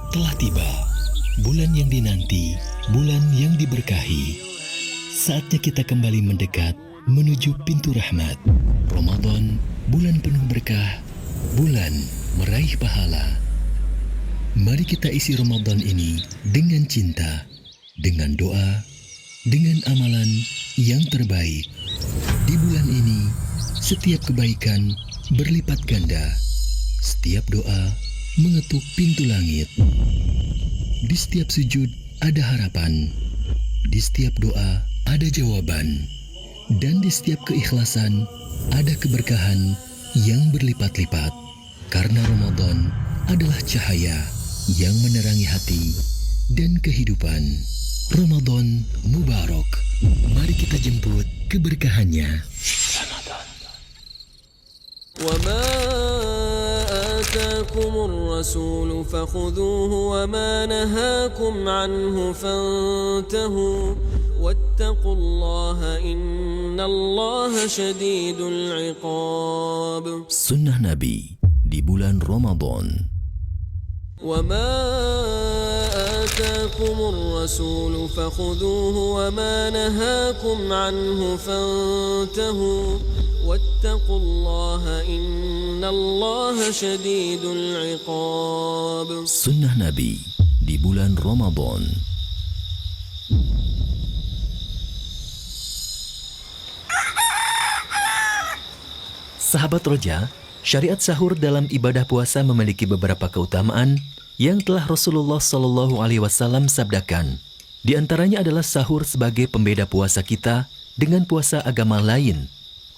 Telah tiba bulan yang dinanti, bulan yang diberkahi. Saatnya kita kembali mendekat menuju pintu rahmat. Ramadan, bulan penuh berkah, bulan meraih pahala. Mari kita isi Ramadan ini dengan cinta, dengan doa, dengan amalan yang terbaik. Di bulan ini, setiap kebaikan berlipat ganda. Setiap doa mengetuk pintu langit. Di setiap sujud ada harapan. Di setiap doa ada jawaban. Dan di setiap keikhlasan ada keberkahan yang berlipat-lipat. Karena Ramadan adalah cahaya yang menerangi hati dan kehidupan. Ramadan Mubarak. Mari kita jemput keberkahannya. Ramadan. وما آتاكم الرسول فخذوه وما نهاكم عنه فانتهوا واتقوا الله إن الله شديد العقاب. Sunnah Nabi di bulan Ramadan. وما آتاكم الرسول فخذوه وما نهاكم عنه فانتهوا واتقوا الله إن الله شديد العقاب. Sunnah Nabi di bulan Ramadan. Sahabat Roja, syariat sahur dalam ibadah puasa memiliki beberapa keutamaan yang telah Rasulullah Shallallahu Alaihi Wasallam sabdakan. Di antaranya adalah sahur sebagai pembeda puasa kita dengan puasa agama lain.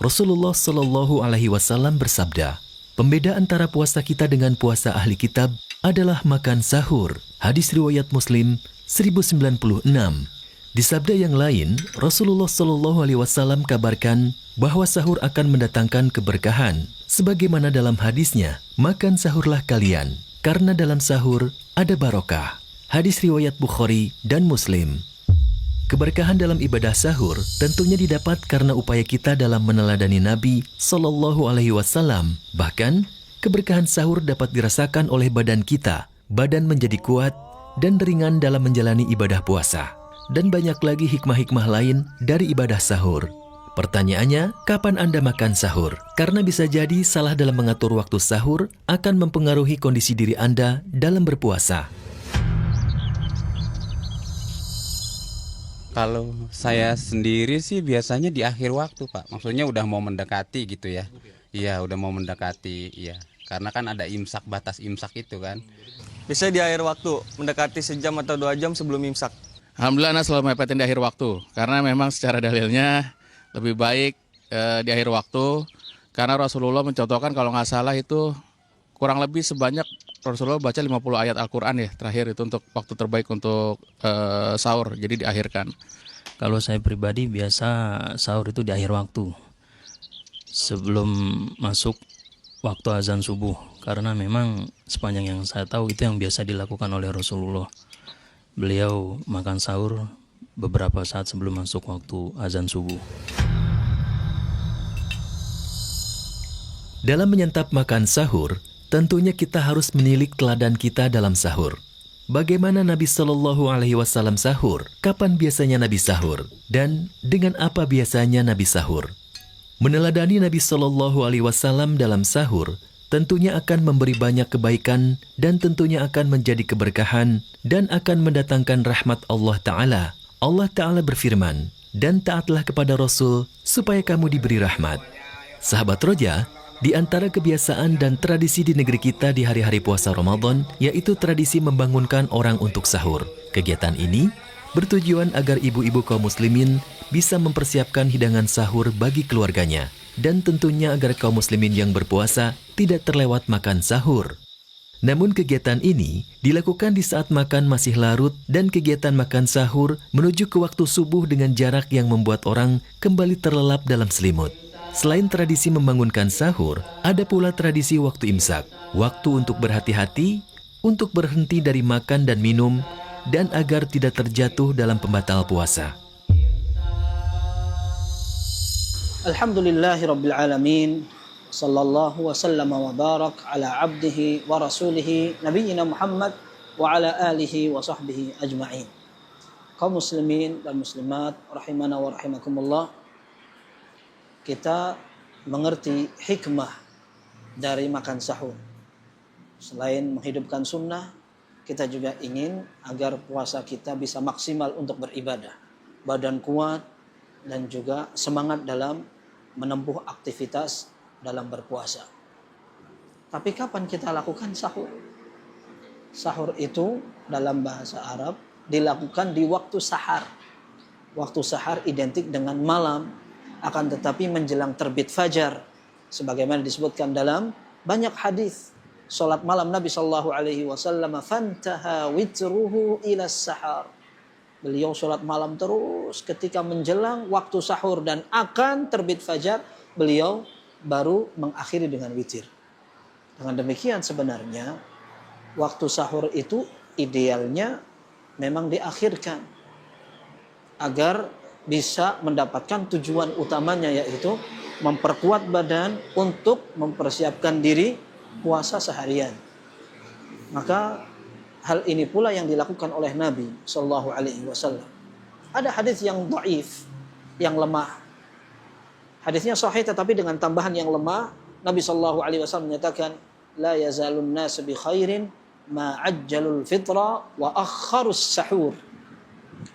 Rasulullah Shallallahu Alaihi Wasallam bersabda, pembeda antara puasa kita dengan puasa ahli kitab adalah makan sahur. Hadis riwayat Muslim 1096. Di sabda yang lain, Rasulullah Shallallahu Alaihi Wasallam kabarkan bahwa sahur akan mendatangkan keberkahan. Sebagaimana dalam hadisnya, makan sahurlah kalian, karena dalam sahur ada barokah. Hadis riwayat Bukhari dan Muslim. Keberkahan dalam ibadah sahur tentunya didapat karena upaya kita dalam meneladani Nabi Shallallahu Alaihi Wasallam. Bahkan, keberkahan sahur dapat dirasakan oleh badan kita. Badan menjadi kuat dan ringan dalam menjalani ibadah puasa. Dan banyak lagi hikmah-hikmah lain dari ibadah sahur. Pertanyaannya, kapan Anda makan sahur? Karena bisa jadi salah dalam mengatur waktu sahur akan mempengaruhi kondisi diri Anda dalam berpuasa. Kalau saya sendiri sih biasanya di akhir waktu, Pak. Maksudnya udah mau mendekati gitu ya. Iya, udah mau mendekati, iya. Karena kan ada imsak, batas imsak itu kan. Biasanya di akhir waktu, mendekati sejam atau 2 jam sebelum imsak. Alhamdulillah Ana selalu mepetin di akhir waktu. Karena memang secara dalilnya lebih baik di akhir waktu. Karena Rasulullah mencontohkan kalau nggak salah itu kurang lebih sebanyak Rasulullah baca 50 ayat Al-Quran ya terakhir itu untuk waktu terbaik untuk sahur, jadi diakhirkan. Kalau saya pribadi biasa sahur itu di akhir waktu sebelum masuk waktu azan subuh, karena memang sepanjang yang saya tahu itu yang biasa dilakukan oleh Rasulullah. Beliau makan sahur beberapa saat sebelum masuk waktu azan subuh. Dalam menyantap makan sahur, tentunya kita harus menilik teladan kita dalam sahur. Bagaimana Nabi Shallallahu Alaihi Wasallam sahur? Kapan biasanya Nabi sahur? Dan dengan apa biasanya Nabi sahur? Meneladani Nabi Shallallahu Alaihi Wasallam dalam sahur tentunya akan memberi banyak kebaikan dan tentunya akan menjadi keberkahan dan akan mendatangkan rahmat Allah Ta'ala. Allah Ta'ala berfirman, dan taatlah kepada Rasul supaya kamu diberi rahmat. Sahabat Roja, di antara kebiasaan dan tradisi di negeri kita di hari-hari puasa Ramadan, yaitu tradisi membangunkan orang untuk sahur. Kegiatan ini bertujuan agar ibu-ibu kaum muslimin bisa mempersiapkan hidangan sahur bagi keluarganya. Dan tentunya agar kaum muslimin yang berpuasa tidak terlewat makan sahur. Namun kegiatan ini dilakukan di saat makan masih larut dan kegiatan makan sahur menuju ke waktu subuh dengan jarak yang membuat orang kembali terlelap dalam selimut. Selain tradisi membangunkan sahur, ada pula tradisi waktu imsak, waktu untuk berhati-hati, untuk berhenti dari makan dan minum, dan agar tidak terjatuh dalam pembatal puasa. Alhamdulillahi Rabbil Alamin. Sallallahu wa sallama wa barak ala abdihi wa rasulihi Nabiyyina Muhammad wa ala alihi wa sahbihi ajma'in. Kaum muslimin dan muslimat rahimana wa rahimakumullah, kita mengerti hikmah dari makan sahur. Selain menghidupkan sunnah, kita juga ingin agar puasa kita bisa maksimal untuk beribadah, badan kuat dan juga semangat dalam menempuh aktivitas dalam berpuasa. Tapi kapan kita lakukan sahur? Sahur itu dalam bahasa Arab dilakukan di waktu sahar. Waktu sahar identik dengan malam, akan tetapi menjelang terbit fajar. Sebagaimana disebutkan dalam banyak hadis, salat malam Nabi sallallahu alaihi wasallam fantaha witruhu ila sahar. Beliau salat malam terus ketika menjelang waktu sahur dan akan terbit fajar, beliau baru mengakhiri dengan witir. Dengan demikian sebenarnya waktu sahur itu idealnya memang diakhirkan agar bisa mendapatkan tujuan utamanya, yaitu memperkuat badan untuk mempersiapkan diri puasa seharian. Maka hal ini pula yang dilakukan oleh Nabi Shallallahu Alaihi Wasallam. Ada hadis yang dhaif, yang lemah. Hadisnya sahih tetapi dengan tambahan yang lemah. Nabi Shallallahu Alaihi Wasallam menyatakan, la yazalun nas bi khairin ma ajjalul fitra wa akharus sahur.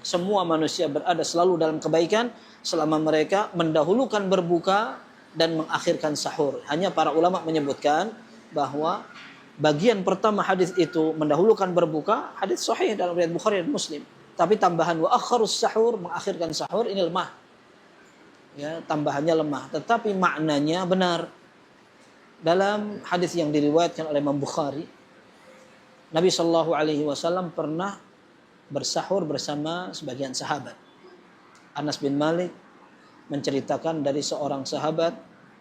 Semua manusia berada selalu dalam kebaikan selama mereka mendahulukan berbuka dan mengakhirkan sahur. Hanya para ulama menyebutkan bahwa bagian pertama hadis itu mendahulukan berbuka, hadis sahih dalam riwayat Bukhari dan Muslim. Tapi tambahan wa akharus sahur, mengakhirkan sahur, ini lemah. Ya, tambahannya lemah, tetapi maknanya benar. Dalam hadis yang diriwayatkan oleh Imam Bukhari, Nabi Shallallahu Alaihi Wasallam pernah bersahur bersama sebagian sahabat. Anas bin Malik menceritakan dari seorang sahabat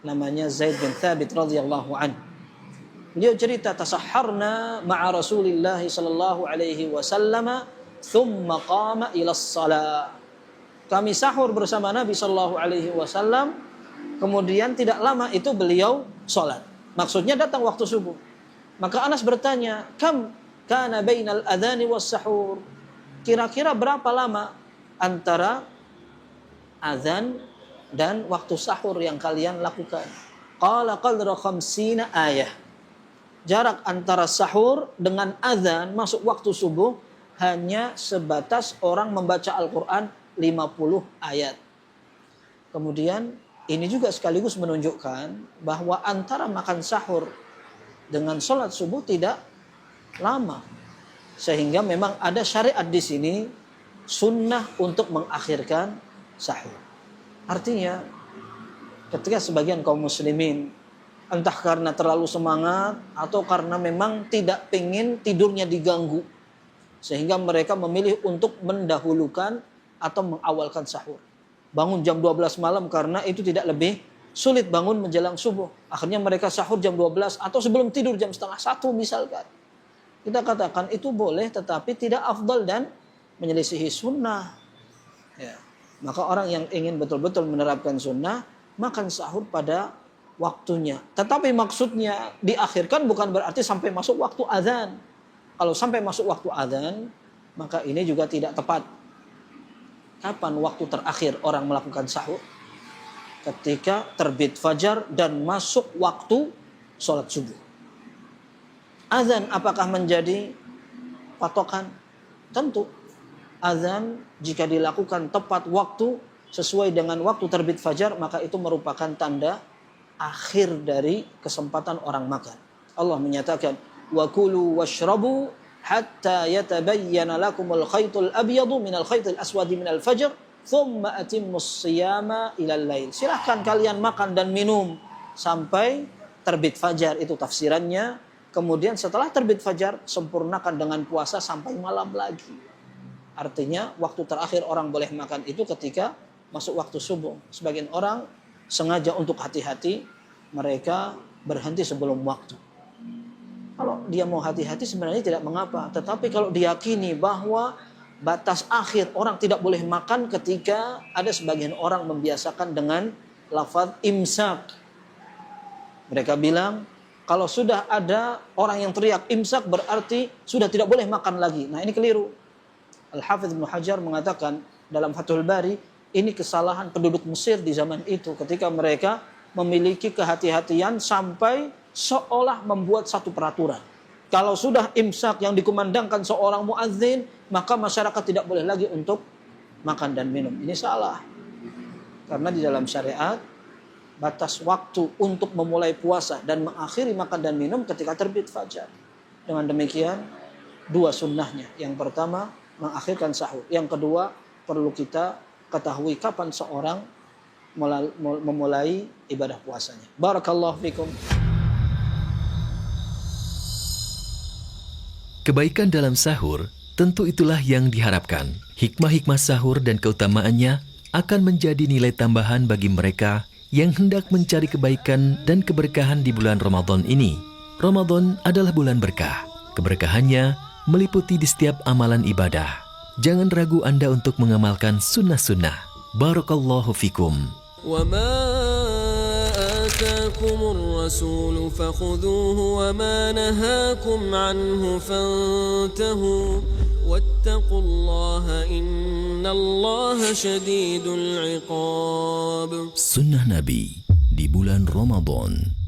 namanya Zaid bin Thabit radhiyallahu anhu. Beliau cerita, tasahharna ma'a Rasulillah sallallahu alaihi wasallam thumma qama ila shalah. Kami sahur bersama Nabi sallallahu alaihi wasallam, kemudian tidak lama itu beliau salat. Maksudnya datang waktu subuh. Maka Anas bertanya, kam kana bainal adhani was sahur? Kira-kira berapa lama antara azan dan waktu sahur yang kalian lakukan? Qala qadra 50 ayah. Jarak antara sahur dengan azan masuk waktu subuh hanya sebatas orang membaca Al-Quran 50 ayat. Kemudian ini juga sekaligus menunjukkan bahwa antara makan sahur dengan sholat subuh tidak lama. Sehingga memang ada syariat di sini, sunnah untuk mengakhirkan sahur. Artinya ketika sebagian kaum muslimin entah karena terlalu semangat atau karena memang tidak pengen tidurnya diganggu, sehingga mereka memilih untuk mendahulukan atau mengawalkan sahur. Bangun jam 12 malam karena itu tidak lebih sulit bangun menjelang subuh. Akhirnya mereka sahur jam 12 atau sebelum tidur jam 12:30 misalkan. Kita katakan itu boleh tetapi tidak afdal dan menyelisihi sunnah. Ya. Maka orang yang ingin betul-betul menerapkan sunnah, makan sahur pada waktunya. Tetapi maksudnya diakhirkan bukan berarti sampai masuk waktu azan. Kalau sampai masuk waktu azan, maka ini juga tidak tepat. Kapan waktu terakhir orang melakukan sahur? Ketika terbit fajar dan masuk waktu sholat subuh. Azan apakah menjadi patokan? Tentu. Azan jika dilakukan tepat waktu sesuai dengan waktu terbit fajar, maka itu merupakan tanda akhir dari kesempatan orang makan. Allah menyatakan, wa kulu washrabu hatta yatabayyana lakumul khaytul abyadu minal khaytil aswadi minal fajr thumma atimmus siyama ilal lail. Silahkan kalian makan dan minum sampai terbit fajar, itu tafsirannya. Kemudian setelah terbit fajar, sempurnakan dengan puasa sampai malam lagi. Artinya waktu terakhir orang boleh makan itu ketika masuk waktu subuh. Sebagian orang sengaja untuk hati-hati, mereka berhenti sebelum waktu. Kalau dia mau hati-hati sebenarnya tidak mengapa. Tetapi kalau diyakini bahwa batas akhir orang tidak boleh makan ketika ada sebagian orang membiasakan dengan lafaz imsak. Mereka bilang, kalau sudah ada orang yang teriak imsak berarti sudah tidak boleh makan lagi. Nah, ini keliru. Al-Hafidz Ibnu Hajar mengatakan dalam Fathul Bari, ini kesalahan penduduk Mesir di zaman itu ketika mereka memiliki kehati-hatian sampai seolah membuat satu peraturan. Kalau sudah imsak yang dikumandangkan seorang muadzin, maka masyarakat tidak boleh lagi untuk makan dan minum. Ini salah. Karena di dalam syariat batas waktu untuk memulai puasa dan mengakhiri makan dan minum ketika terbit fajar. Dengan demikian dua sunnahnya. Yang pertama mengakhirkan sahur. Yang kedua perlu kita ketahui kapan seorang memulai ibadah puasanya. Barakallahu fikum. Kebaikan dalam sahur tentu itulah yang diharapkan. Hikmah-hikmah sahur dan keutamaannya akan menjadi nilai tambahan bagi mereka yang hendak mencari kebaikan dan keberkahan di bulan Ramadan ini. Ramadan adalah bulan berkah. Keberkahannya meliputi di setiap amalan ibadah. Jangan ragu Anda untuk mengamalkan sunnah-sunnah. Barakallahu fikum. وما آتاكم الرسول فخذوه وما نهاكم عنه فانتهوا واتقوا الله إن الله شديد العقاب. Sunnah Nabi di bulan Ramadan.